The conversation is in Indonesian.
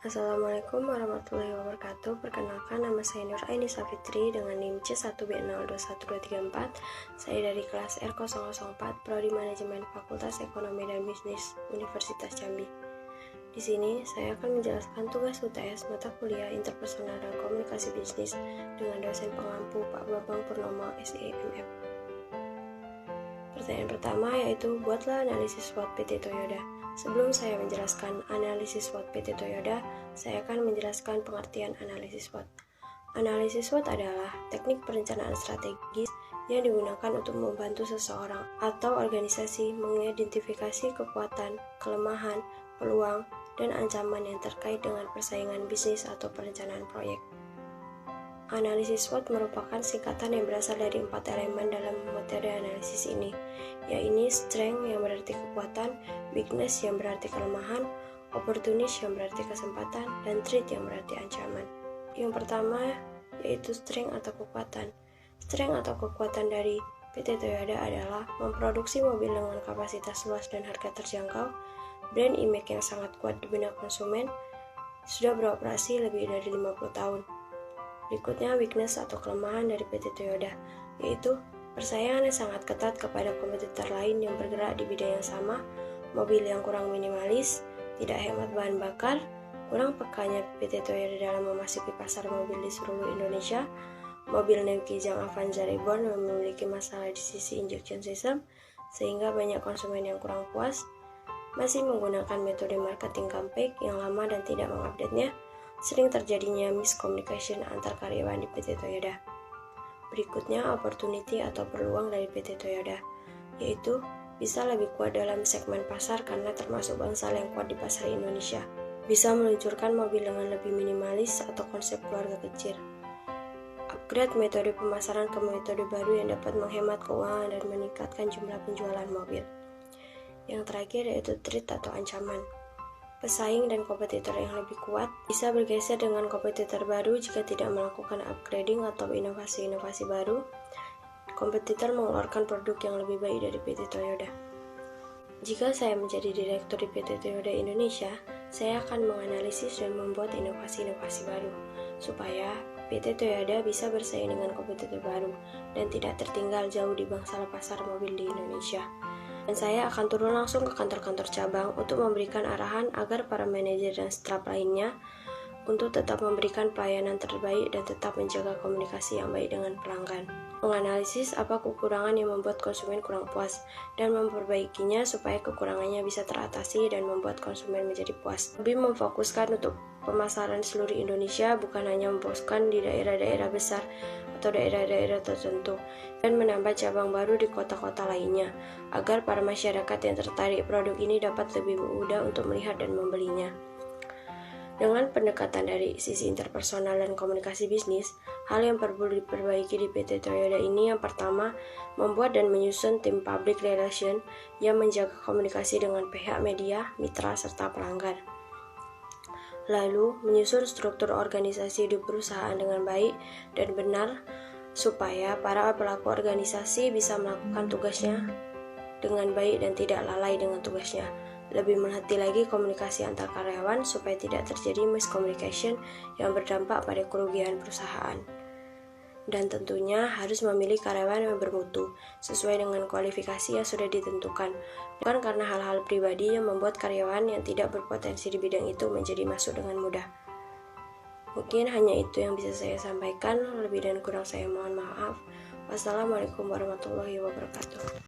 Assalamualaikum warahmatullahi wabarakatuh. Perkenalkan, nama saya Nur Ainisa Fitri dengan NIM C1B021234. Saya dari kelas R004, Prodi Manajemen Fakultas Ekonomi dan Bisnis Universitas Jambi. Di sini saya akan menjelaskan tugas UTS mata kuliah Interpersonal dan Komunikasi Bisnis dengan dosen pengampu Pak Bambang Purnomo SEMF. Pertanyaan pertama yaitu buatlah analisis SWOT PT Toyoda. Sebelum saya menjelaskan analisis SWOT PT Toyoda, saya akan menjelaskan pengertian analisis SWOT. Analisis SWOT adalah teknik perencanaan strategis yang digunakan untuk membantu seseorang atau organisasi mengidentifikasi kekuatan, kelemahan, peluang, dan ancaman yang terkait dengan persaingan bisnis atau perencanaan proyek. Analisis SWOT merupakan singkatan yang berasal dari 4 elemen dalam metode analisis ini, yaitu strength yang berarti kekuatan, weakness yang berarti kelemahan, opportunity yang berarti kesempatan, dan threat yang berarti ancaman. Yang pertama yaitu strength atau kekuatan. Strength atau kekuatan dari PT Toyoda adalah memproduksi mobil dengan kapasitas luas dan harga terjangkau, brand image yang sangat kuat di benak konsumen, sudah beroperasi lebih dari 50 tahun. Berikutnya weakness atau kelemahan dari PT Toyoda, yaitu persaingan yang sangat ketat kepada kompetitor lain yang bergerak di bidang yang sama, mobil yang kurang minimalis, tidak hemat bahan bakar, kurang pekanya PT Toyoda dalam memasuki pasar mobil di seluruh Indonesia, mobil New Kijang Avanza Reborn memiliki masalah di sisi injection system, sehingga banyak konsumen yang kurang puas, masih menggunakan metode marketing campaign yang lama dan tidak mengupdate-nya, sering terjadinya miscommunication antar karyawan di PT Toyoda. Berikutnya, opportunity atau peluang dari PT Toyoda, yaitu bisa lebih kuat dalam segmen pasar karena termasuk bangsal yang kuat di pasar Indonesia. Bisa meluncurkan mobil dengan lebih minimalis atau konsep keluarga kecil. Upgrade metode pemasaran ke metode baru yang dapat menghemat keuangan dan meningkatkan jumlah penjualan mobil. Yang terakhir yaitu threat atau ancaman. Pesaing dan kompetitor yang lebih kuat bisa bergeser dengan kompetitor baru jika tidak melakukan upgrading atau inovasi-inovasi baru. Kompetitor mengeluarkan produk yang lebih baik dari PT Toyoda. Jika saya menjadi direktur di PT Toyoda Indonesia, saya akan menganalisis dan membuat inovasi-inovasi baru, supaya PT Toyoda bisa bersaing dengan kompetitor baru dan tidak tertinggal jauh di bangsal pasar mobil di Indonesia. Dan saya akan turun langsung ke kantor-kantor cabang untuk memberikan arahan agar para manajer dan staf lainnya untuk tetap memberikan pelayanan terbaik dan tetap menjaga komunikasi yang baik dengan pelanggan. Menganalisis apa kekurangan yang membuat konsumen kurang puas dan memperbaikinya supaya kekurangannya bisa teratasi dan membuat konsumen menjadi puas. Lebih memfokuskan untuk pemasaran seluruh Indonesia, bukan hanya memfokuskan di daerah-daerah besar atau daerah-daerah tertentu, dan menambah cabang baru di kota-kota lainnya, agar para masyarakat yang tertarik produk ini dapat lebih mudah untuk melihat dan membelinya. Dengan pendekatan dari sisi interpersonal dan komunikasi bisnis, hal yang perlu diperbaiki di PT Toyoda ini yang pertama, membuat dan menyusun tim public relation yang menjaga komunikasi dengan pihak media, mitra, serta pelanggan. Lalu, menyusun struktur organisasi di perusahaan dengan baik dan benar supaya para pelaku organisasi bisa melakukan tugasnya dengan baik dan tidak lalai dengan tugasnya. Lebih melatih lagi komunikasi antar karyawan supaya tidak terjadi miscommunication yang berdampak pada kerugian perusahaan. Dan tentunya harus memilih karyawan yang bermutu, sesuai dengan kualifikasi yang sudah ditentukan, bukan karena hal-hal pribadi yang membuat karyawan yang tidak berpotensi di bidang itu menjadi masuk dengan mudah. Mungkin hanya itu yang bisa saya sampaikan, lebih dan kurang saya mohon maaf. Wassalamualaikum warahmatullahi wabarakatuh.